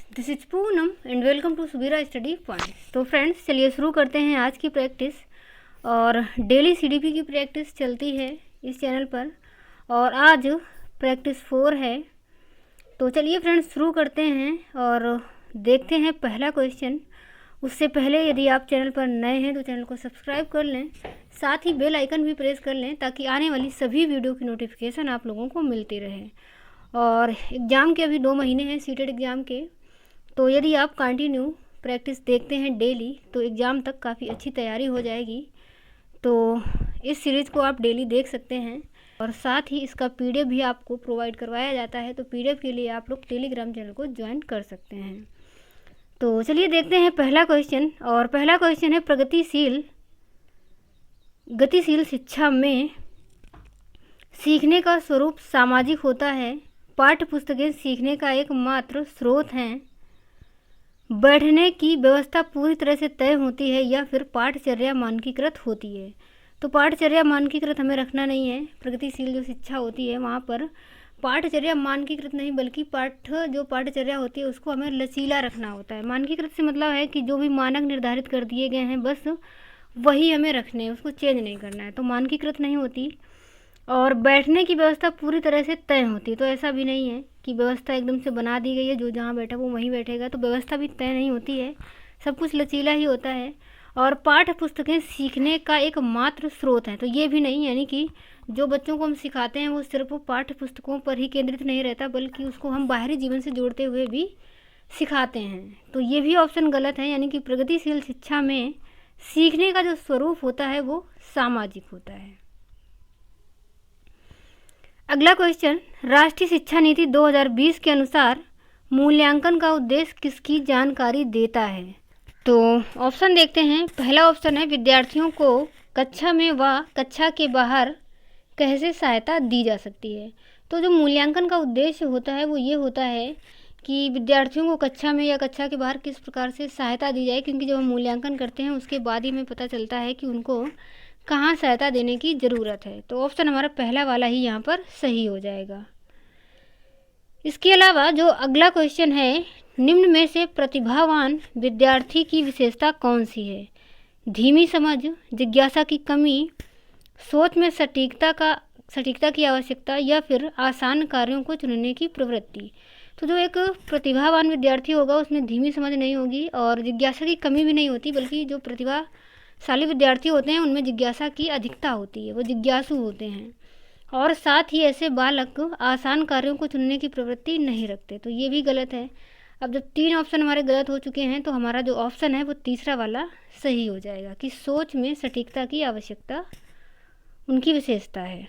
This is Poonam and welcome to Subira study point. तो friends, चलिए शुरू करते हैं आज की प्रैक्टिस। और डेली सीडीपी की प्रैक्टिस चलती है इस चैनल पर और आज प्रैक्टिस 4 है। तो चलिए फ्रेंड्स शुरू करते हैं और देखते हैं पहला क्वेश्चन। उससे पहले यदि आप चैनल पर नए हैं तो चैनल को सब्सक्राइब कर लें, साथ ही बेल आइकन भी प्रेस कर लें ताकि आने वाली सभी वीडियो की नोटिफिकेशन आप लोगों को मिलती रहे। और एग्ज़ाम के अभी 2 महीने हैं सीटेट एग्ज़ाम के, तो यदि आप कंटिन्यू प्रैक्टिस देखते हैं डेली तो एग्ज़ाम तक काफ़ी अच्छी तैयारी हो जाएगी। तो इस सीरीज़ को आप डेली देख सकते हैं और साथ ही इसका पीडीएफ भी आपको प्रोवाइड करवाया जाता है। तो पीडीएफ के लिए आप लोग टेलीग्राम चैनल को ज्वाइन कर सकते हैं। तो चलिए देखते हैं पहला क्वेश्चन। और पहला क्वेश्चन है, गतिशील शिक्षा में सीखने का स्वरूप सामाजिक होता है। पाठ्य पुस्तकें सीखने का एकमात्र स्रोत हैं। बैठने की व्यवस्था पूरी तरह से तय होती है या फिर पाठचर्या मानकीकृत होती है। तो पाठचर्या मानकीकृत हमें रखना नहीं है। प्रगतिशील जो शिक्षा होती है वहाँ पर पाठचर्या मानकीकृत नहीं बल्कि पाठचर्या होती है उसको हमें लचीला रखना होता है। मानकीकृत से मतलब है कि जो भी मानक निर्धारित कर दिए गए हैं बस वही हमें रखने हैं, उसको चेंज नहीं करना है। तो मानकीकृत नहीं होती। और बैठने की व्यवस्था पूरी तरह से तय होती है। तो ऐसा भी नहीं है कि व्यवस्था एकदम से बना दी गई है, जो जहाँ बैठा वो वहीं बैठेगा। तो व्यवस्था भी तय नहीं होती है, सब कुछ लचीला ही होता है। और पाठ्य पुस्तकें सीखने का एकमात्र स्रोत हैं। तो ये भी नहीं, यानी कि जो बच्चों को हम सिखाते हैं वो सिर्फ पाठ्य पुस्तकों पर ही केंद्रित नहीं रहता बल्कि उसको हम बाहरी जीवन से जोड़ते हुए भी सिखाते हैं। तो ये भी ऑप्शन गलत है, यानी कि प्रगतिशील शिक्षा में सीखने का जो स्वरूप होता है वो सामाजिक होता है। अगला क्वेश्चन, राष्ट्रीय शिक्षा नीति 2020 के अनुसार मूल्यांकन का उद्देश्य किसकी जानकारी देता है। तो ऑप्शन देखते हैं। पहला ऑप्शन है, विद्यार्थियों को कक्षा में व कक्षा के बाहर कैसे सहायता दी जा सकती है। तो जो मूल्यांकन का उद्देश्य होता है वो ये होता है कि विद्यार्थियों को कक्षा में या कक्षा के बाहर किस प्रकार से सहायता दी जाए, क्योंकि जब हम मूल्यांकन करते हैं उसके बाद ही हमें पता चलता है कि उनको कहाँ सहायता देने की ज़रूरत है। तो ऑप्शन हमारा पहला वाला ही यहाँ पर सही हो जाएगा। इसके अलावा जो अगला क्वेश्चन है, निम्न में से प्रतिभावान विद्यार्थी की विशेषता कौन सी है। धीमी समझ, जिज्ञासा की कमी, सोच में सटीकता की आवश्यकता या फिर आसान कार्यों को चुनने की प्रवृत्ति। तो जो एक प्रतिभावान विद्यार्थी होगा उसमें धीमी समझ नहीं होगी और जिज्ञासा की कमी भी नहीं होती, बल्कि जो प्रतिभाशाली विद्यार्थी होते हैं उनमें जिज्ञासा की अधिकता होती है, वो जिज्ञासु होते हैं। और साथ ही ऐसे बालक आसान कार्यों को चुनने की प्रवृत्ति नहीं रखते। तो ये भी गलत है। अब जब 3 ऑप्शन हमारे गलत हो चुके हैं तो हमारा जो ऑप्शन है वो तीसरा वाला सही हो जाएगा कि सोच में सटीकता की आवश्यकता उनकी विशेषता है।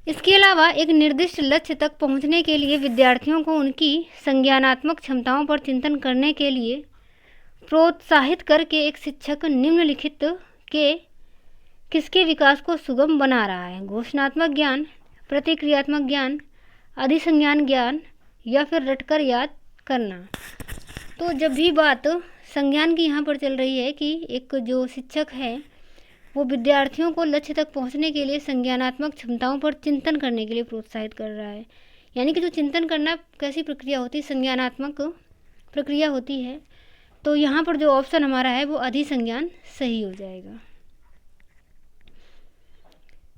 इसके अलावा एक निर्दिष्ट लक्ष्य तक पहुंचने के लिए विद्यार्थियों को उनकी संज्ञानात्मक क्षमताओं पर चिंतन करने के लिए प्रोत्साहित करके एक शिक्षक निम्नलिखित के किसके विकास को सुगम बना रहा है। घोषणात्मक ज्ञान, प्रतिक्रियात्मक ज्ञान, अधिसंज्ञान ज्ञान या फिर रटकर याद करना। तो जब भी बात संज्ञान की यहाँ पर चल रही है कि एक जो शिक्षक है वो विद्यार्थियों को लक्ष्य तक पहुँचने के लिए संज्ञानात्मक क्षमताओं पर चिंतन करने के लिए प्रोत्साहित कर रहा है। यानी कि जो चिंतन करना कैसी प्रक्रिया होती है, संज्ञानात्मक प्रक्रिया होती है। तो यहाँ पर जो ऑप्शन हमारा है वो अधिसंज्ञान सही हो जाएगा।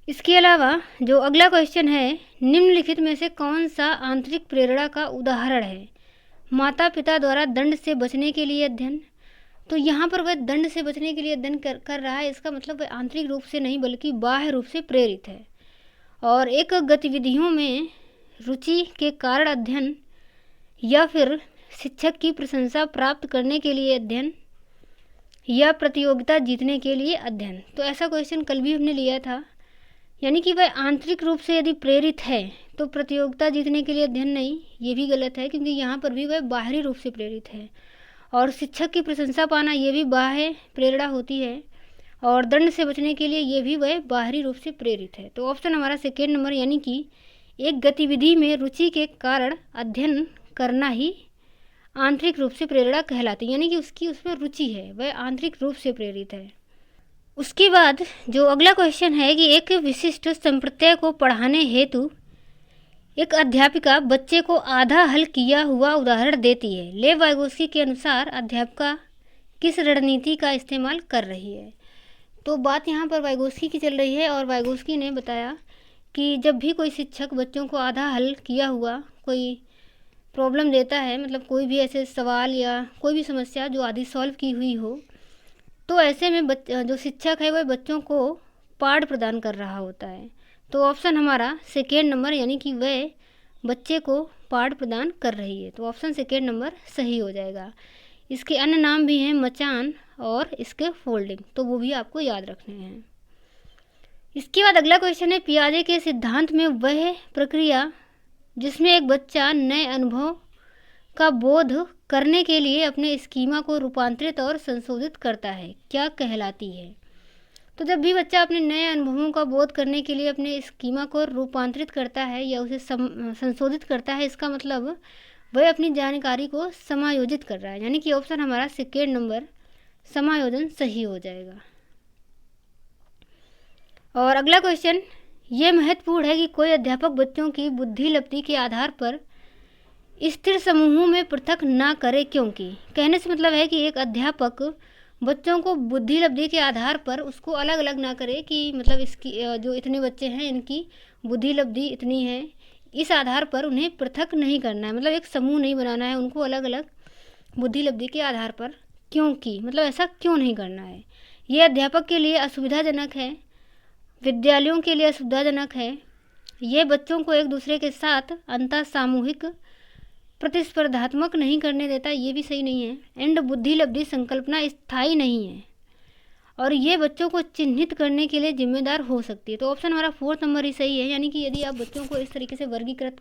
इसके अलावा जो अगला क्वेश्चन है, निम्नलिखित में से कौन सा आंतरिक प्रेरणा का उदाहरण है। माता पिता द्वारा दंड से बचने के लिए अध्ययन। तो यहाँ पर वह दंड से बचने के लिए अध्ययन कर रहा है, इसका मतलब वह आंतरिक रूप से नहीं बल्कि बाह्य रूप से प्रेरित है। और एक गतिविधियों में रुचि के कारण अध्ययन या फिर शिक्षक की प्रशंसा प्राप्त करने के लिए अध्ययन या प्रतियोगिता जीतने के लिए अध्ययन। तो ऐसा क्वेश्चन कल भी हमने लिया था, यानी कि वह आंतरिक रूप से यदि प्रेरित है तो प्रतियोगिता जीतने के लिए अध्ययन नहीं, ये भी गलत है क्योंकि यहाँ पर भी वह बाहरी रूप से प्रेरित है। और शिक्षक की प्रशंसा पाना ये भी बाह्य प्रेरणा होती है और दंड से बचने के लिए ये भी वह बाहरी रूप से प्रेरित है। तो ऑप्शन हमारा सेकेंड नंबर, यानी कि एक गतिविधि में रुचि के कारण अध्ययन करना ही आंतरिक रूप से प्रेरणा कहलाती है, यानी कि उसकी उसमें रुचि है, वह आंतरिक रूप से प्रेरित है। उसके बाद जो अगला क्वेश्चन है कि एक विशिष्ट संप्रत्यय को पढ़ाने हेतु एक अध्यापिका बच्चे को आधा हल किया हुआ उदाहरण देती है। लेव वाइगोस्की के अनुसार अध्यापिका किस रणनीति का इस्तेमाल कर रही है? तो बात यहाँ पर वाइगोस्की की चल रही है और वाइगोस्की ने बताया कि जब भी कोई शिक्षक बच्चों को आधा हल किया हुआ कोई प्रॉब्लम देता है, मतलब कोई भी ऐसे सवाल या कोई भी समस्या जो आधी सॉल्व की हुई हो, तो ऐसे में जो शिक्षक है वह बच्चों को पाठ प्रदान कर रहा होता है। तो ऑप्शन हमारा सेकेंड नंबर, यानी कि वह बच्चे को पाठ प्रदान कर रही है। तो ऑप्शन सेकेंड नंबर सही हो जाएगा। इसके अन्य नाम भी हैं मचान और इसके फोल्डिंग, तो वो भी आपको याद रखने हैं। इसके बाद अगला क्वेश्चन है, पियाजे के सिद्धांत में वह प्रक्रिया जिसमें एक बच्चा नए अनुभव का बोध करने के लिए अपने स्कीमा को रूपांतरित और संशोधित करता है, क्या कहलाती है? तो जब भी बच्चा अपने नए अनुभवों का बोध करने के लिए अपने स्कीमा को रूपांतरित करता है या उसे संशोधित करता है, इसका मतलब वह अपनी जानकारी को समायोजित कर रहा है, यानी कि ऑप्शन हमारा सेकेंड नंबर समायोजन सही हो जाएगा। और अगला क्वेश्चन, ये महत्वपूर्ण है कि कोई अध्यापक बच्चों की बुद्धि लब्धि के आधार पर स्थिर समूहों में पृथक ना करे, क्योंकि कहने से मतलब है कि एक अध्यापक बच्चों को बुद्धि लब्धि के आधार पर उसको अलग अलग ना करे कि मतलब इसकी जो इतने बच्चे हैं इनकी बुद्धि लब्धि इतनी है, इस आधार पर उन्हें पृथक नहीं करना है, मतलब एक समूह नहीं बनाना है उनको अलग अलग बुद्धि लब्धि के आधार पर। क्योंकि मतलब ऐसा क्यों नहीं करना है? ये अध्यापक के लिए असुविधाजनक है, विद्यालयों के लिए असुविधाजनक है, ये बच्चों को एक दूसरे के साथ अंतर सामूहिक प्रतिस्पर्धात्मक नहीं करने देता, ये भी सही नहीं है। एंड बुद्धि लब्धि संकल्पना स्थायी नहीं है और ये बच्चों को चिन्हित करने के लिए जिम्मेदार हो सकती है। तो ऑप्शन हमारा फोर्थ नंबर ही सही है, यानी कि यदि आप बच्चों को इस तरीके से वर्गीकृत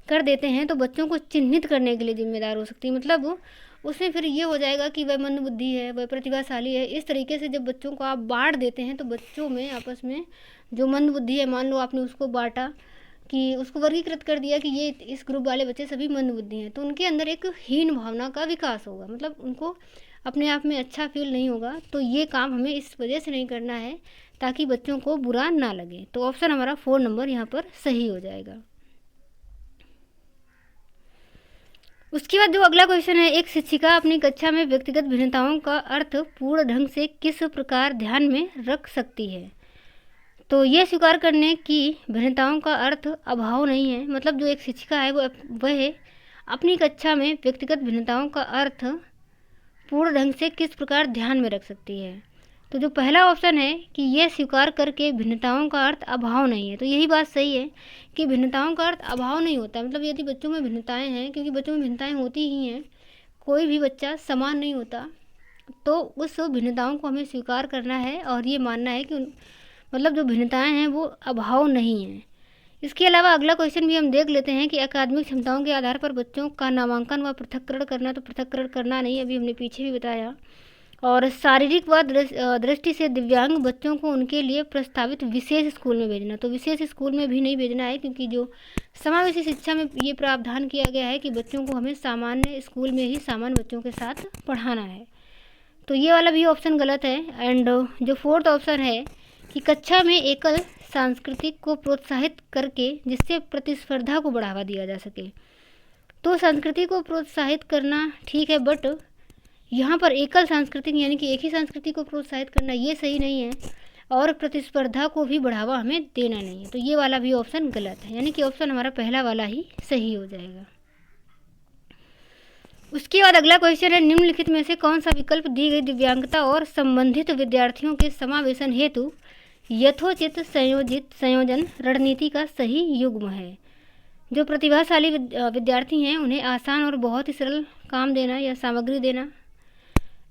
कर देते हैं तो बच्चों को चिन्हित करने के लिए जिम्मेदार हो सकती है। मतलब उसमें फिर ये हो जाएगा कि वह मंद बुद्धि है, वह प्रतिभाशाली है। इस तरीके से जब बच्चों को आप बांट देते हैं तो बच्चों में आपस में जो मंद बुद्धि है, मान लो आपने उसको बांटा कि उसको वर्गीकृत कर दिया कि ये इस ग्रुप वाले बच्चे सभी मंद बुद्धि हैं, तो उनके अंदर एक हीन भावना का विकास होगा, मतलब उनको अपने आप में अच्छा फील नहीं होगा। तो ये काम हमें इस वजह से नहीं करना है ताकि बच्चों को बुरा ना लगे। तो ऑप्शन हमारा 4 नंबर यहाँ पर सही हो जाएगा। उसके बाद जो अगला क्वेश्चन है, एक शिक्षिका अपनी कक्षा में व्यक्तिगत भिन्नताओं का अर्थ पूर्ण ढंग से किस प्रकार ध्यान में रख सकती है? तो ये स्वीकार करने की भिन्नताओं का अर्थ अभाव नहीं है, मतलब जो एक शिक्षिका है वह अपनी कक्षा में व्यक्तिगत भिन्नताओं का अर्थ पूर्ण ढंग से किस प्रकार ध्यान में रख सकती है। तो जो पहला ऑप्शन है कि यह स्वीकार करके भिन्नताओं का अर्थ अभाव नहीं है, तो यही बात सही है कि भिन्नताओं का अर्थ अभाव नहीं होता। मतलब यदि बच्चों में भिन्नताएं हैं, क्योंकि बच्चों में भिन्नताएं होती ही हैं, कोई भी बच्चा समान नहीं होता, तो उस भिन्नताओं को हमें स्वीकार करना है और ये मानना है कि मतलब जो भिन्नताएं हैं वो अभाव नहीं है। इसके अलावा अगला क्वेश्चन भी हम देख लेते हैं कि अकादमिक क्षमताओं के आधार पर बच्चों का नामांकन व पृथक्करण करना, तो पृथक्करण करना नहीं, अभी हमने पीछे भी बताया। और शारीरिक व दृष्टि से दिव्यांग बच्चों को उनके लिए प्रस्तावित विशेष स्कूल में भेजना, तो विशेष स्कूल में भी नहीं भेजना है, क्योंकि जो समावेशी शिक्षा में ये प्रावधान किया गया है कि बच्चों को हमें सामान्य स्कूल में ही सामान्य बच्चों के साथ पढ़ाना है। तो ये वाला भी ऑप्शन गलत है। एंड जो फोर्थ ऑप्शन है कि कक्षा में एकल सांस्कृतिक को प्रोत्साहित करके जिससे प्रतिस्पर्धा को बढ़ावा दिया जा सके, तो संस्कृति को प्रोत्साहित करना ठीक है, बट यहाँ पर एकल सांस्कृतिक यानी कि एक ही संस्कृति को प्रोत्साहित करना ये सही नहीं है, और प्रतिस्पर्धा को भी बढ़ावा हमें देना नहीं है। तो ये वाला भी ऑप्शन गलत है, यानी कि ऑप्शन हमारा पहला वाला ही सही हो जाएगा। उसके बाद अगला क्वेश्चन है, निम्नलिखित में से कौन सा विकल्प दी गई दिव्यांगता और संबंधित विद्यार्थियों के समावेशन हेतु यथोचित संयोजन रणनीति का सही युग्म है? जो प्रतिभाशाली विद्यार्थी हैं उन्हें आसान और बहुत ही सरल काम देना या सामग्री देना,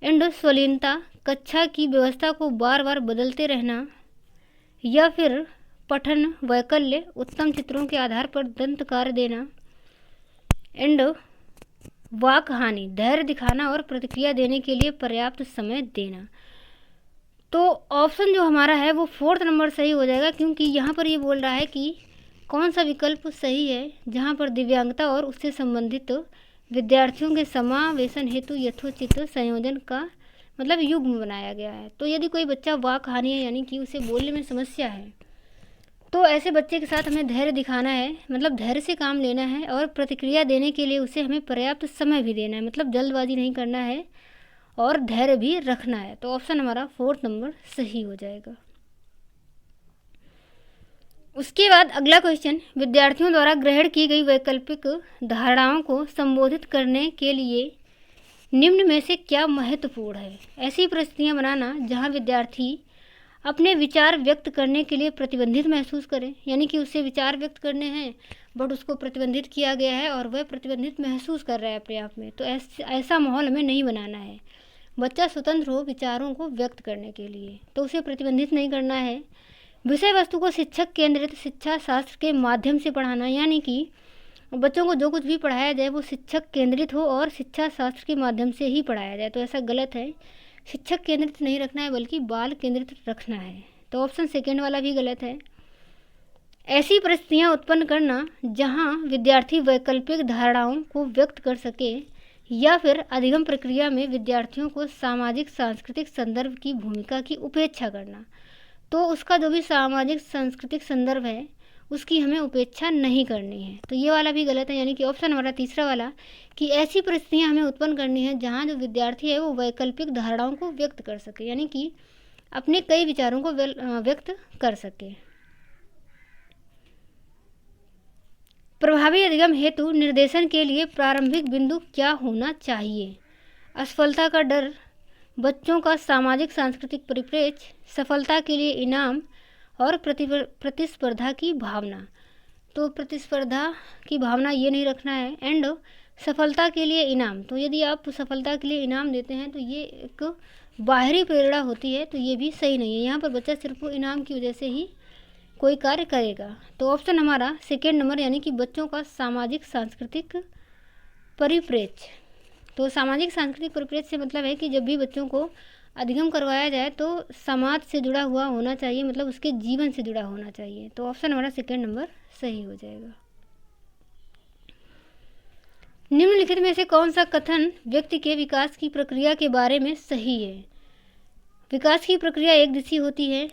एंड स्वलीनता, कक्षा की व्यवस्था को बार बार बदलते रहना, या फिर पठन वैकल्य, उत्तम चित्रों के आधार पर दंत कार्य देना, एंड वाक हानि, धैर्य दिखाना और प्रतिक्रिया देने के लिए पर्याप्त समय देना। तो ऑप्शन जो हमारा है वो फोर्थ नंबर सही हो जाएगा, क्योंकि यहाँ पर ये बोल रहा है कि कौन सा विकल्प सही है जहाँ पर दिव्यांगता और उससे संबंधित विद्यार्थियों के समावेशन हेतु यथोचित संयोजन का मतलब युग्म बनाया गया है। तो यदि कोई बच्चा वाक हानि है, यानी कि उसे बोलने में समस्या है, तो ऐसे बच्चे के साथ हमें धैर्य दिखाना है, मतलब धैर्य से काम लेना है, और प्रतिक्रिया देने के लिए उसे हमें पर्याप्त समय भी देना है, मतलब जल्दबाजी नहीं करना है और धैर्य भी रखना है। तो ऑप्शन हमारा 4 नंबर सही हो जाएगा। उसके बाद अगला क्वेश्चन, विद्यार्थियों द्वारा ग्रहण की गई वैकल्पिक धारणाओं को संबोधित करने के लिए निम्न में से क्या महत्वपूर्ण है? ऐसी परिस्थितियाँ बनाना जहाँ विद्यार्थी अपने विचार व्यक्त करने के लिए प्रतिबंधित महसूस करें, यानी कि उससे विचार व्यक्त करने हैं बट उसको प्रतिबंधित किया गया है और वह प्रतिबंधित महसूस कर रहा है अपने आप में, तो ऐसा माहौल हमें नहीं बनाना है। बच्चा स्वतंत्र हो विचारों को व्यक्त करने के लिए, तो उसे प्रतिबंधित नहीं करना है। विषय वस्तु को शिक्षक केंद्रित शिक्षा शास्त्र के माध्यम से पढ़ाना, यानी कि बच्चों को जो कुछ भी पढ़ाया जाए वो शिक्षक केंद्रित हो और शिक्षा शास्त्र के माध्यम से ही पढ़ाया जाए, तो ऐसा गलत है। शिक्षक केंद्रित नहीं रखना है बल्कि बाल केंद्रित रखना है, तो ऑप्शन सेकेंड वाला भी गलत है। ऐसी परिस्थितियाँ उत्पन्न करना जहाँ विद्यार्थी वैकल्पिक धारणाओं को व्यक्त कर सके, या फिर अधिगम प्रक्रिया में विद्यार्थियों को सामाजिक सांस्कृतिक संदर्भ की भूमिका की उपेक्षा करना, तो उसका जो भी सामाजिक सांस्कृतिक संदर्भ है उसकी हमें उपेक्षा नहीं करनी है, तो ये वाला भी गलत है। यानी कि ऑप्शन हमारा तीसरा वाला कि ऐसी परिस्थितियाँ हमें उत्पन्न करनी है जहाँ जो विद्यार्थी है वो वैकल्पिक धारणाओं को व्यक्त कर सके, यानी कि अपने कई विचारों को व्यक्त कर सके। प्रभावी अधिगम हेतु निर्देशन के लिए प्रारंभिक बिंदु क्या होना चाहिए? असफलता का डर, बच्चों का सामाजिक सांस्कृतिक परिप्रेक्ष्य, सफलता के लिए इनाम और प्रतिस्पर्धा की भावना। तो प्रतिस्पर्धा की भावना ये नहीं रखना है, एंड सफलता के लिए इनाम, तो यदि आप सफलता के लिए इनाम देते हैं तो ये एक बाहरी प्रेरणा होती है, तो ये भी सही नहीं है। यहाँ पर बच्चा सिर्फ इनाम की वजह से ही कोई कार्य करेगा, तो ऑप्शन हमारा सेकेंड नंबर, यानी कि बच्चों का सामाजिक सांस्कृतिक परिप्रेक्ष्य। तो सामाजिक सांस्कृतिक परिप्रेक्ष्य से मतलब है कि जब भी बच्चों को अधिगम करवाया जाए तो समाज से जुड़ा हुआ होना चाहिए, मतलब उसके जीवन से जुड़ा होना चाहिए, तो ऑप्शन हमारा सेकेंड नंबर सही हो जाएगा। निम्नलिखित में से कौन सा कथन व्यक्ति के विकास की प्रक्रिया के बारे में सही है? विकास की प्रक्रिया एक दिशी होती है,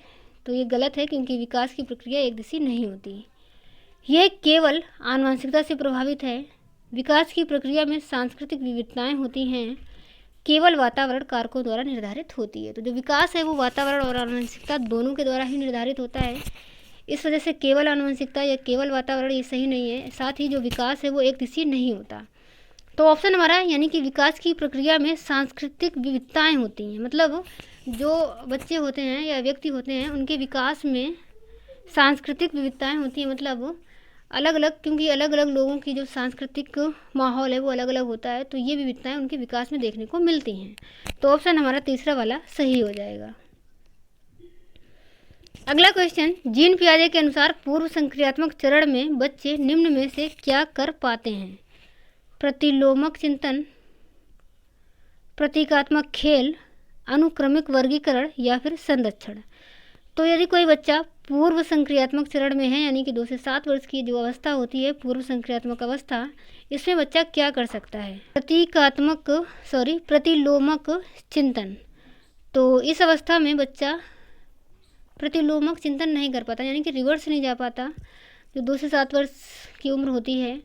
तो ये गलत है क्योंकि विकास की प्रक्रिया एक दिशी नहीं होती। यह केवल आनुवंशिकता से प्रभावित है। विकास की प्रक्रिया में सांस्कृतिक विविधताएं होती हैं, केवल वातावरण कारकों द्वारा निर्धारित होती है। तो जो विकास है वो वातावरण और आनुवंशिकता दोनों के द्वारा ही निर्धारित होता है, इस वजह से केवल आनुवंशिकता या केवल वातावरण ये सही नहीं है। साथ ही जो विकास है वो एक दिशी नहीं होता, तो ऑप्शन हमारा यानी कि विकास की प्रक्रिया में सांस्कृतिक विविधताएं होती हैं, मतलब जो बच्चे होते हैं या व्यक्ति होते हैं उनके विकास में सांस्कृतिक विविधताएं होती हैं, मतलब अलग अलग, क्योंकि अलग अलग लोगों की जो सांस्कृतिक माहौल है वो अलग अलग होता है, तो ये विविधताएं उनके विकास में देखने को मिलती हैं, तो ऑप्शन हमारा तीसरा वाला सही हो जाएगा। अगला क्वेश्चन, जीन पियाजे के अनुसार पूर्व संक्रियात्मक चरण में बच्चे निम्न में से क्या कर पाते हैं? प्रतिलोमक चिंतन, प्रतीकात्मक खेल, अनुक्रमिक वर्गीकरण या फिर संरक्षण। तो यदि कोई बच्चा पूर्व संक्रियात्मक चरण में है, यानी कि 2 से 7 वर्ष की जो अवस्था होती है पूर्व संक्रियात्मक अवस्था, इसमें बच्चा क्या कर सकता है? प्रतिलोमक चिंतन। तो इस अवस्था में बच्चा प्रतिलोमक चिंतन नहीं कर पाता, यानी कि रिवर्स नहीं जा पाता, जो 2 से 7 वर्ष की उम्र होती है।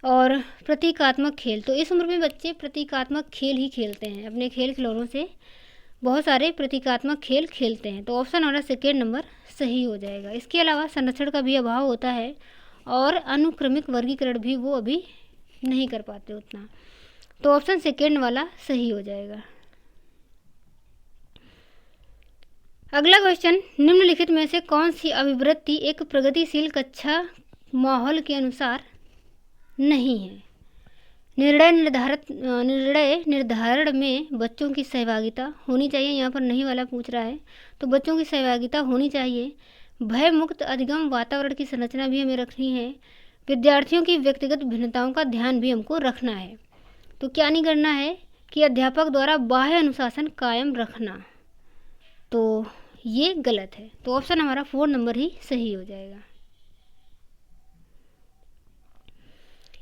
और प्रतीकात्मक खेल, तो इस उम्र में बच्चे प्रतीकात्मक खेल ही खेलते हैं, अपने खेल खिलौनों से बहुत सारे प्रतीकात्मक खेल खेलते हैं, तो ऑप्शन हमारा सेकेंड नंबर सही हो जाएगा। इसके अलावा संरक्षण का भी अभाव होता है और अनुक्रमिक वर्गीकरण भी वो अभी नहीं कर पाते उतना, तो ऑप्शन सेकेंड वाला सही हो जाएगा। अगला क्वेश्चन, निम्नलिखित में से कौन सी अभिवृत्ति एक प्रगतिशील कक्षा माहौल के अनुसार नहीं है? निर्णय निर्धारण में बच्चों की सहभागिता होनी चाहिए, यहाँ पर नहीं वाला पूछ रहा है, तो बच्चों की सहभागिता होनी चाहिए। भय मुक्त अधिगम वातावरण की संरचना भी हमें रखनी है। विद्यार्थियों की व्यक्तिगत भिन्नताओं का ध्यान भी हमको रखना है। तो क्या नहीं करना है कि अध्यापक द्वारा बाह्य अनुशासन कायम रखना, तो ये गलत है, तो ऑप्शन हमारा 4 नंबर ही सही हो जाएगा।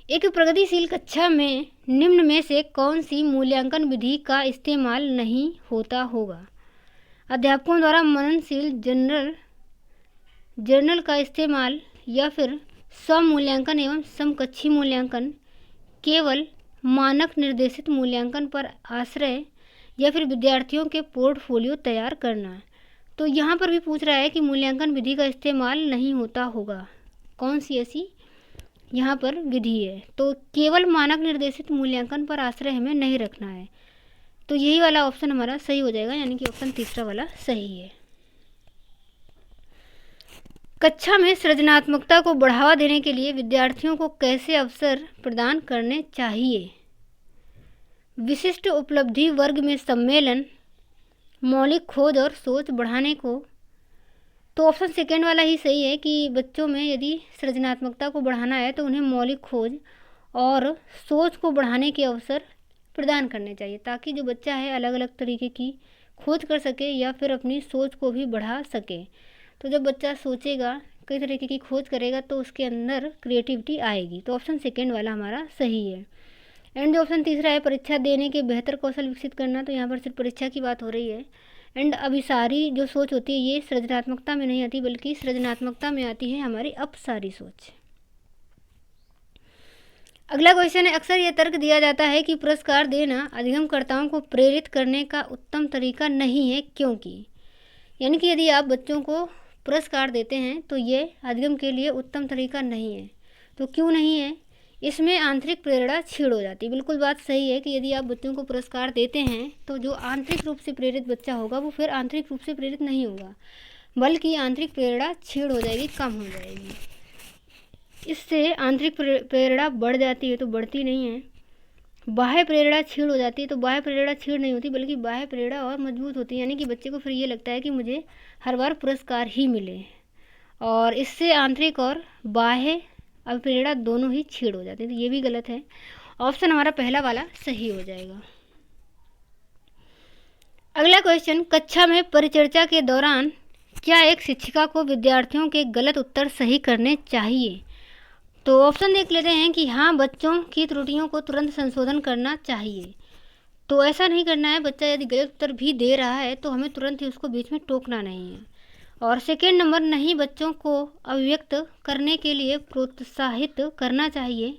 एक प्रगतिशील कक्षा में निम्न में से कौन सी मूल्यांकन विधि का इस्तेमाल नहीं होता होगा? अध्यापकों द्वारा मननशील जनरल जर्नल का इस्तेमाल या फिर स्वमूल्यांकन एवं समकक्षी मूल्यांकन, केवल मानक निर्देशित मूल्यांकन पर आश्रय या फिर विद्यार्थियों के पोर्टफोलियो तैयार करना। तो यहाँ पर भी पूछ रहा है कि मूल्यांकन विधि का इस्तेमाल नहीं होता होगा, कौन सी ऐसी यहाँ पर विधि है। तो केवल मानक निर्देशित मूल्यांकन पर आश्रय हमें नहीं रखना है, तो यही वाला ऑप्शन हमारा सही हो जाएगा, यानी कि ऑप्शन तीसरा वाला सही है। कक्षा में सृजनात्मकता को बढ़ावा देने के लिए विद्यार्थियों को कैसे अवसर प्रदान करने चाहिए? विशिष्ट उपलब्धि वर्ग में सम्मेलन, मौलिक खोज और सोच बढ़ाने को। तो ऑप्शन सेकेंड वाला ही सही है कि बच्चों में यदि सृजनात्मकता को बढ़ाना है तो उन्हें मौलिक खोज और सोच को बढ़ाने के अवसर प्रदान करने चाहिए, ताकि जो बच्चा है अलग अलग तरीके की खोज कर सके या फिर अपनी सोच को भी बढ़ा सके। तो जब बच्चा सोचेगा, कई तरीके की खोज करेगा, तो उसके अंदर क्रिएटिविटी आएगी। तो ऑप्शन सेकेंड वाला हमारा सही है। एंड जो ऑप्शन तीसरा है, परीक्षा देने के बेहतर कौशल विकसित करना, तो यहाँ पर सिर्फ परीक्षा की बात हो रही है। एंड अभिसारी जो सोच होती है ये सृजनात्मकता में नहीं आती, बल्कि सृजनात्मकता में आती है हमारी अपसारी सोच। अगला क्वेश्चन है, अक्सर यह तर्क दिया जाता है कि पुरस्कार देना अधिगमकर्ताओं को प्रेरित करने का उत्तम तरीका नहीं है, क्योंकि, यानी कि यदि आप बच्चों को पुरस्कार देते हैं तो ये अधिगम के लिए उत्तम तरीका नहीं है। तो क्यों नहीं है? इसमें आंतरिक प्रेरणा छीड़ हो जाती है। बिल्कुल बात सही है कि यदि आप बच्चों को पुरस्कार देते हैं तो जो आंतरिक रूप से प्रेरित बच्चा होगा वो फिर आंतरिक रूप से प्रेरित नहीं होगा, बल्कि आंतरिक प्रेरणा छीड़ हो जाएगी, कम हो जाएगी। इससे आंतरिक प्रेरणा बढ़ जाती है तो बढ़ती नहीं है। बाह्य प्रेरणा छीड़ हो जाती है तो बाह्य प्रेरणा छीड़ नहीं होती, बल्कि बाह्य प्रेरणा और मजबूत होती है। यानी कि बच्चे को फिर ये लगता है कि मुझे हर बार पुरस्कार ही मिले, और इससे आंतरिक और बाह्य अभिप्रेरणा दोनों ही छीड़ हो जाती है। तो ये भी गलत है, ऑप्शन हमारा पहला वाला सही हो जाएगा। अगला क्वेश्चन, कक्षा में परिचर्चा के दौरान क्या एक शिक्षिका को विद्यार्थियों के गलत उत्तर सही करने चाहिए? तो ऑप्शन देख लेते हैं कि हाँ, बच्चों की त्रुटियों को तुरंत संशोधन करना चाहिए। तो ऐसा नहीं करना है, बच्चा यदि गलत उत्तर भी दे रहा है तो हमें तुरंत ही उसको बीच में टोकना नहीं है। और सेकेंड नंबर, नहीं, बच्चों को अभिव्यक्त करने के लिए प्रोत्साहित करना चाहिए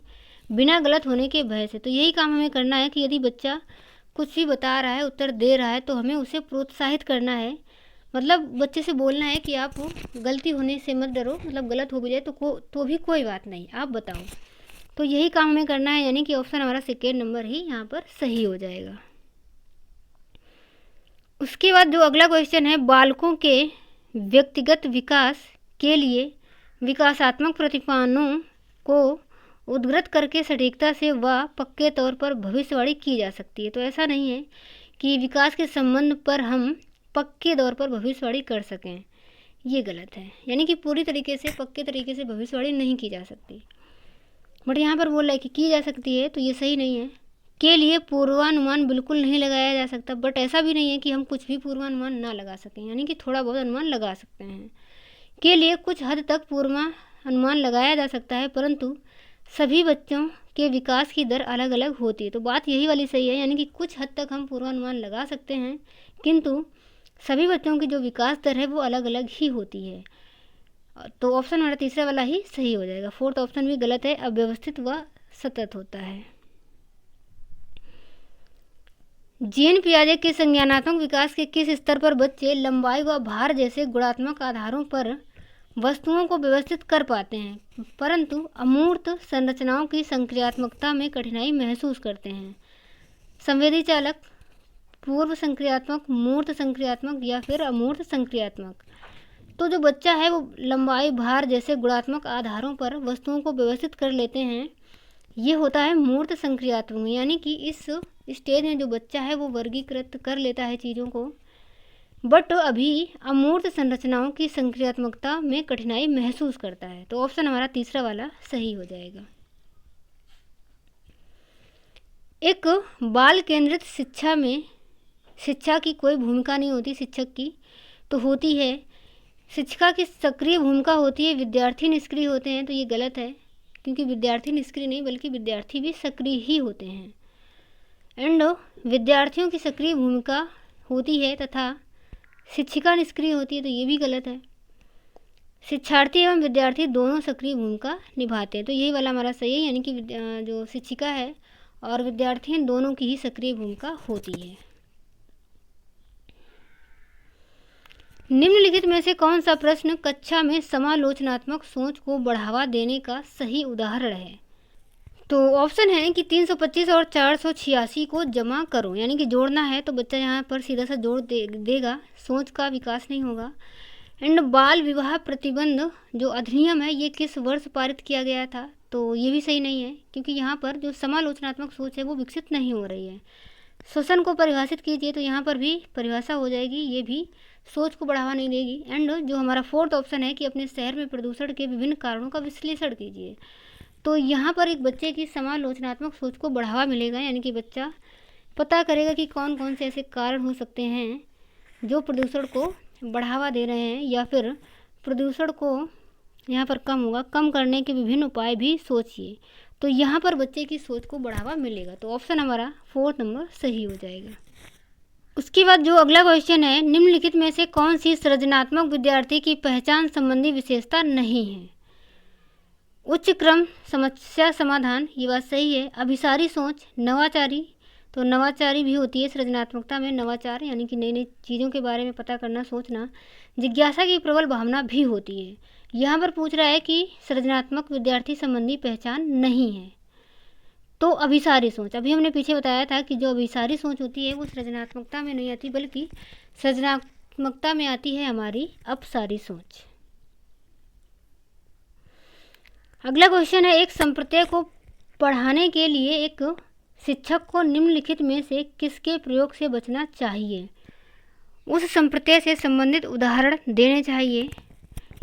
बिना गलत होने के भय से। तो यही काम हमें करना है कि यदि बच्चा कुछ भी बता रहा है, उत्तर दे रहा है, तो हमें उसे प्रोत्साहित करना है। मतलब बच्चे से बोलना है कि आप गलती होने से मत डरो, मतलब गलत हो भी जाए तो भी कोई बात नहीं, आप बताओ। तो यही काम हमें करना है, यानी कि ऑप्शन हमारा सेकेंड नंबर ही यहाँ पर सही हो जाएगा। उसके बाद जो अगला क्वेश्चन है, बालकों के व्यक्तिगत विकास के लिए विकासात्मक प्रतिपादनों को उद्धृत करके सटीकता से व पक्के तौर पर भविष्यवाणी की जा सकती है। तो ऐसा नहीं है कि विकास के संबंध पर हम पक्के तौर पर भविष्यवाणी कर सकें, ये गलत है। यानी कि पूरी तरीके से, पक्के तरीके से भविष्यवाणी नहीं की जा सकती, बट यहाँ पर बोल रहा है कि की जा सकती है, तो ये सही नहीं है। के लिए पूर्वानुमान बिल्कुल नहीं लगाया जा सकता, बट ऐसा भी नहीं है कि हम कुछ भी पूर्वानुमान ना लगा सकें, यानी कि थोड़ा बहुत अनुमान लगा सकते हैं। के लिए कुछ हद तक पूर्वानुमान लगाया जा सकता है, परंतु सभी बच्चों के विकास की दर अलग अलग होती है। तो बात यही वाली सही है, यानी कि कुछ हद तक हम पूर्वानुमान लगा सकते हैं, किंतु सभी बच्चों की जो विकास दर है वो अलग अलग ही होती है। तो ऑप्शन हमारा तीसरा वाला ही सही हो जाएगा। फोर्थ ऑप्शन भी गलत है, अव्यवस्थित व सतत होता है। जीन पियाजे के संज्ञानात्मक विकास के किस स्तर पर बच्चे लंबाई व भार जैसे गुणात्मक आधारों पर वस्तुओं को व्यवस्थित कर पाते हैं, परंतु अमूर्त संरचनाओं की संक्रियात्मकता में कठिनाई महसूस करते हैं? संवेदी चालक, पूर्व संक्रियात्मक, मूर्त संक्रियात्मक या फिर अमूर्त संक्रियात्मक? तो जो बच्चा है वो लंबाई, भार जैसे गुणात्मक आधारों पर वस्तुओं को व्यवस्थित कर लेते हैं, ये होता है मूर्त संक्रियात्मक। यानी कि इस स्टेज में जो बच्चा है वो वर्गीकृत कर लेता है चीज़ों को, बट अभी अमूर्त संरचनाओं की संक्रियात्मकता में कठिनाई महसूस करता है। तो ऑप्शन हमारा तीसरा वाला सही हो जाएगा। एक बाल केंद्रित शिक्षा में शिक्षा की कोई भूमिका नहीं होती, शिक्षक की तो होती है। शिक्षिका की सक्रिय भूमिका होती है, विद्यार्थी निष्क्रिय होते हैं। तो ये गलत है, क्योंकि विद्यार्थी निष्क्रिय नहीं बल्कि विद्यार्थी भी सक्रिय ही होते हैं। एंड विद्यार्थियों की सक्रिय भूमिका होती है तथा शिक्षिका निष्क्रिय होती है, तो ये भी गलत है। शिक्षार्थी एवं विद्यार्थी दोनों सक्रिय भूमिका निभाते हैं। तो यही वाला हमारा सही है, यानी कि जो शिक्षिका है और विद्यार्थी हैं दोनों की ही सक्रिय भूमिका होती है। निम्नलिखित में से कौन सा प्रश्न कक्षा में समालोचनात्मक सोच को बढ़ावा देने का सही उदाहरण है? तो ऑप्शन है कि 325 और 486 को जमा करो, यानी कि जोड़ना है तो बच्चा यहाँ पर सीधा सा जोड़ देगा, सोच का विकास नहीं होगा। एंड बाल विवाह प्रतिबंध जो अधिनियम है ये किस वर्ष पारित किया गया था? तो ये भी सही नहीं है, क्योंकि यहाँ पर जो समालोचनात्मक सोच है वो विकसित नहीं हो रही है। शोषण को परिभाषित कीजिए, तो यहाँ पर भी परिभाषा हो जाएगी, ये भी सोच को बढ़ावा नहीं देगी। एंड जो हमारा फोर्थ ऑप्शन है कि अपने शहर में प्रदूषण के विभिन्न कारणों का विश्लेषण कीजिए, तो यहाँ पर एक बच्चे की समालोचनात्मक सोच को बढ़ावा मिलेगा, यानी कि बच्चा पता करेगा कि कौन कौन से ऐसे कारण हो सकते हैं जो प्रदूषण को बढ़ावा दे रहे हैं, या फिर प्रदूषण को यहाँ पर कम करने के विभिन्न उपाय भी सोचिए। तो यहाँ पर बच्चे की सोच को बढ़ावा मिलेगा। तो ऑप्शन हमारा 4 नंबर सही हो जाएगा। उसके बाद जो अगला क्वेश्चन है, निम्नलिखित में से कौन सी सृजनात्मक विद्यार्थी की पहचान संबंधी विशेषता नहीं है? उच्च क्रम समस्या समाधान, ये बात सही है। अभिसारी सोच, नवाचारी, तो नवाचारी भी होती है सृजनात्मकता में, नवाचार यानी कि नई नई चीज़ों के बारे में पता करना, सोचना। जिज्ञासा की प्रबल भावना भी होती है। यहाँ पर पूछ रहा है कि सृजनात्मक विद्यार्थी संबंधी पहचान नहीं है, तो अभिसारी सोच, अभी हमने पीछे बताया था कि जो अभिसारी सोच होती है वो सृजनात्मकता में नहीं आती, बल्कि सृजनात्मकता में आती है हमारी अपसारी सोच। अगला क्वेश्चन है, एक संप्रत्यय को पढ़ाने के लिए एक शिक्षक को निम्नलिखित में से किसके प्रयोग से बचना चाहिए? उस संप्रत्यय से संबंधित उदाहरण देने चाहिए,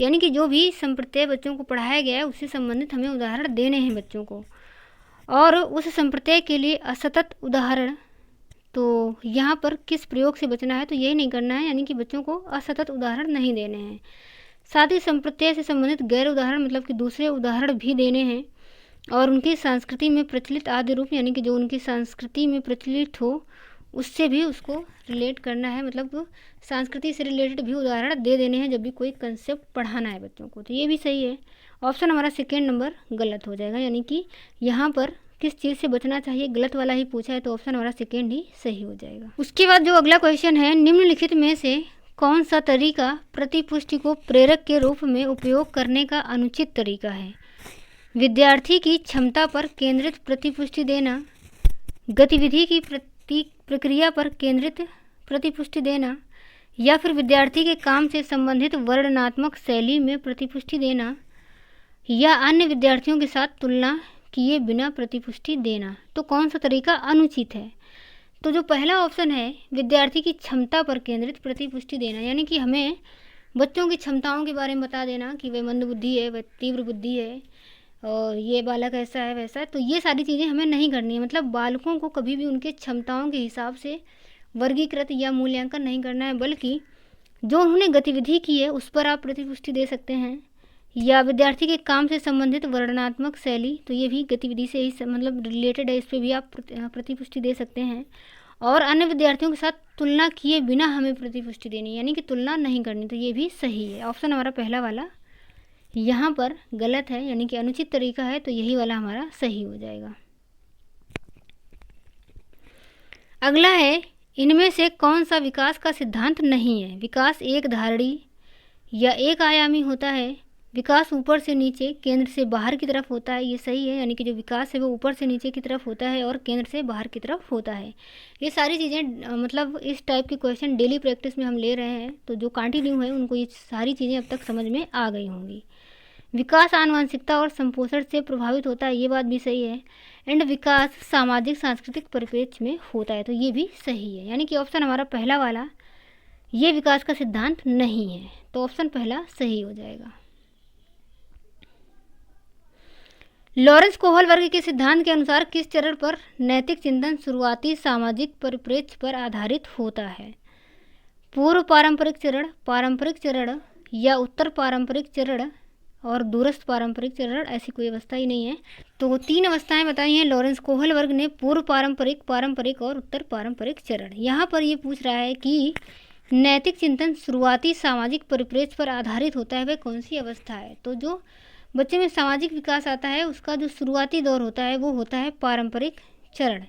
यानी कि जो भी संप्रत्यय बच्चों को पढ़ाया गया है उससे संबंधित हमें उदाहरण देने हैं बच्चों को। और उस संप्रत्यय के लिए असतत उदाहरण, तो यहाँ पर किस प्रयोग से बचना है? तो यही नहीं करना है, यानी कि बच्चों को असतत उदाहरण नहीं देने हैं। साथ ही संप्रत्यय से संबंधित गैर उदाहरण, मतलब कि दूसरे उदाहरण भी देने हैं। और उनकी संस्कृति में प्रचलित आदि रूप, यानी कि जो उनकी संस्कृति में प्रचलित हो उससे भी उसको रिलेट करना है, मतलब संस्कृति से रिलेटेड भी उदाहरण दे देने हैं जब भी कोई कंसेप्ट पढ़ाना है बच्चों को। तो ये भी सही है। ऑप्शन हमारा सेकेंड नंबर गलत हो जाएगा, यानी कि यहाँ पर किस चीज़ से बचना चाहिए गलत वाला ही पूछा है, तो ऑप्शन हमारा सेकेंड ही सही हो जाएगा। उसके बाद जो अगला क्वेश्चन है, निम्नलिखित में से कौन सा तरीका प्रतिपुष्टि को प्रेरक के रूप में उपयोग करने का अनुचित तरीका है? विद्यार्थी की क्षमता पर केंद्रित प्रतिपुष्टि देना, गतिविधि की प्रक्रिया पर केंद्रित प्रतिपुष्टि देना, या फिर विद्यार्थी के काम से संबंधित वर्णनात्मक शैली में प्रतिपुष्टि देना, या अन्य विद्यार्थियों के साथ तुलना किए बिना प्रतिपुष्टि देना। तो कौन सा तरीका अनुचित है? तो जो पहला ऑप्शन है, विद्यार्थी की क्षमता पर केंद्रित प्रतिपुष्टि देना, यानी कि हमें बच्चों की क्षमताओं के बारे में बता देना कि वह मंद बुद्धि है, वह तीव्र बुद्धि है, और ये बालक ऐसा है वैसा है। तो ये सारी चीज़ें हमें नहीं करनी है, मतलब बालकों को कभी भी उनके क्षमताओं के हिसाब से वर्गीकृत या मूल्यांकन नहीं करना है, बल्कि जो उन्होंने गतिविधि की है उस पर आप प्रतिपुष्टि दे सकते हैं। या विद्यार्थी के काम से संबंधित वर्णनात्मक शैली, तो ये भी गतिविधि से ही मतलब रिलेटेड है, इस पर भी आप प्रतिपुष्टि दे सकते हैं। और अन्य विद्यार्थियों के साथ तुलना किए बिना हमें प्रतिपुष्टि देनी, यानी कि तुलना नहीं करनी, तो ये भी सही है। ऑप्शन हमारा पहला वाला यहाँ पर गलत है, यानी कि अनुचित तरीका है, तो यही वाला हमारा सही हो जाएगा। अगला है, इनमें से कौन सा विकास का सिद्धांत नहीं है? विकास एक धारणी या एक आयामी होता है, विकास ऊपर से नीचे केंद्र से बाहर की तरफ होता है, ये सही है, यानी कि जो विकास है वो ऊपर से नीचे की तरफ होता है और केंद्र से बाहर की तरफ होता है। ये सारी चीज़ें मतलब इस टाइप के क्वेश्चन डेली प्रैक्टिस में हम ले रहे हैं, तो जो कंटिन्यू है उनको ये सारी चीज़ें अब तक समझ में आ गई होंगी। विकास आनुवंशिकता और संपोषण से प्रभावित होता है, ये बात भी सही है। एंड विकास सामाजिक सांस्कृतिक परिप्रेक्ष्य में होता है, तो ये भी सही है, यानी कि ऑप्शन हमारा पहला वाला ये विकास का सिद्धांत नहीं है, तो ऑप्शन पहला सही हो जाएगा। लॉरेंस कोहल वर्ग के सिद्धांत के अनुसार किस चरण पर नैतिक चिंतन शुरुआती सामाजिक परिप्रेक्ष्य पर आधारित होता है? पूर्व पारंपरिक चरण या उत्तर पारंपरिक चरण और दूरस्थ पारंपरिक चरण, ऐसी कोई अवस्था ही नहीं है। तो 3 अवस्थाएं बताई हैं लॉरेंस कोहल वर्ग ने, पूर्व पारंपरिक, पारंपरिक और उत्तर पारंपरिक चरण। यहाँ पर ये पूछ रहा है कि नैतिक चिंतन शुरुआती सामाजिक परिप्रेक्ष्य पर आधारित होता है, वह कौन सी अवस्था है? तो जो बच्चे में सामाजिक विकास आता है उसका जो शुरुआती दौर होता है वो होता है पारंपरिक चरण,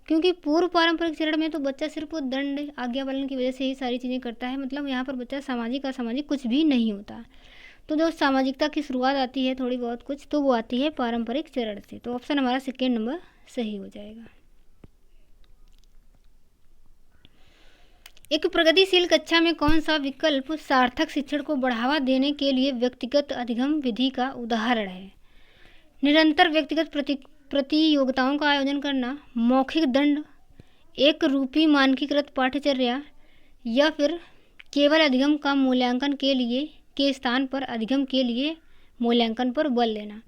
क्योंकि पूर्व पारंपरिक चरण में तो बच्चा सिर्फ वो दंड आज्ञा पालन की वजह से ही सारी चीज़ें करता है, मतलब यहाँ पर बच्चा सामाजिक असामाजिक कुछ भी नहीं होता। तो जो सामाजिकता की शुरुआत आती है थोड़ी बहुत कुछ, तो वो आती है पारंपरिक चरण से। तो ऑप्शन हमारा सेकेंड नंबर सही हो जाएगा। एक प्रगतिशील कक्षा में कौन सा विकल्प सार्थक शिक्षण को बढ़ावा देने के लिए व्यक्तिगत अधिगम विधि का उदाहरण है? निरंतर व्यक्तिगत प्रतियोगिताओं का आयोजन करना, मौखिक दंड, एक रूपी मानकीकृत पाठ्यचर्या, या फिर केवल अधिगम का मूल्यांकन के स्थान पर अधिगम के लिए मूल्यांकन पर बल देना।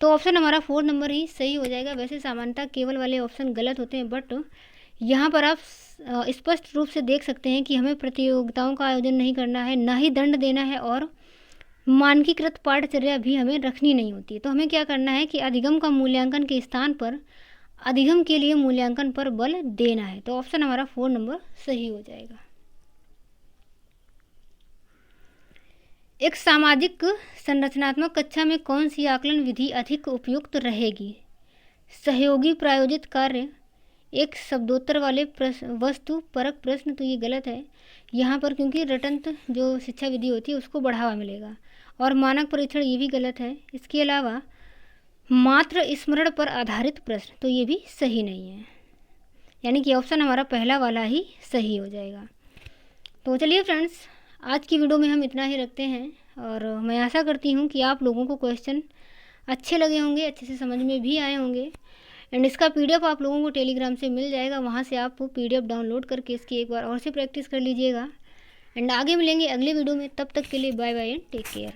तो ऑप्शन हमारा 4 नंबर ही सही हो जाएगा। वैसे सामान्यतः केवल वाले ऑप्शन गलत होते हैं, बट यहाँ पर आप स्पष्ट रूप से देख सकते हैं कि हमें प्रतियोगिताओं का आयोजन नहीं करना है, ना ही दंड देना है, और मानकीकृत पाठ्यचर्या भी हमें रखनी नहीं होती। तो हमें क्या करना है कि अधिगम का मूल्यांकन के स्थान पर अधिगम के लिए मूल्यांकन पर बल देना है। तो ऑप्शन हमारा 4 नंबर सही हो जाएगा। एक सामाजिक संरचनात्मक कक्षा में कौन सी आकलन विधि अधिक उपयुक्त रहेगी? सहयोगी प्रायोजित कार्य, एक शब्दोत्तर वाले वस्तु परक प्रश्न, तो ये गलत है यहाँ पर, क्योंकि रटंत जो शिक्षा विधि होती है उसको बढ़ावा मिलेगा, और मानक परीक्षण ये भी गलत है। इसके अलावा मात्र स्मरण पर आधारित प्रश्न, तो ये भी सही नहीं है, यानी कि ऑप्शन हमारा पहला वाला ही सही हो जाएगा। तो चलिए फ्रेंड्स, आज की वीडियो में हम इतना ही रखते हैं, और मैं आशा करती हूँ कि आप लोगों को क्वेश्चन अच्छे लगे होंगे, अच्छे से समझ में भी आए होंगे। एंड इसका पीडीएफ आप लोगों को टेलीग्राम से मिल जाएगा, वहाँ से आप पीडीएफ डाउनलोड करके इसकी एक बार और से प्रैक्टिस कर लीजिएगा। एंड आगे मिलेंगे अगले वीडियो में, तब तक के लिए bye bye and take care.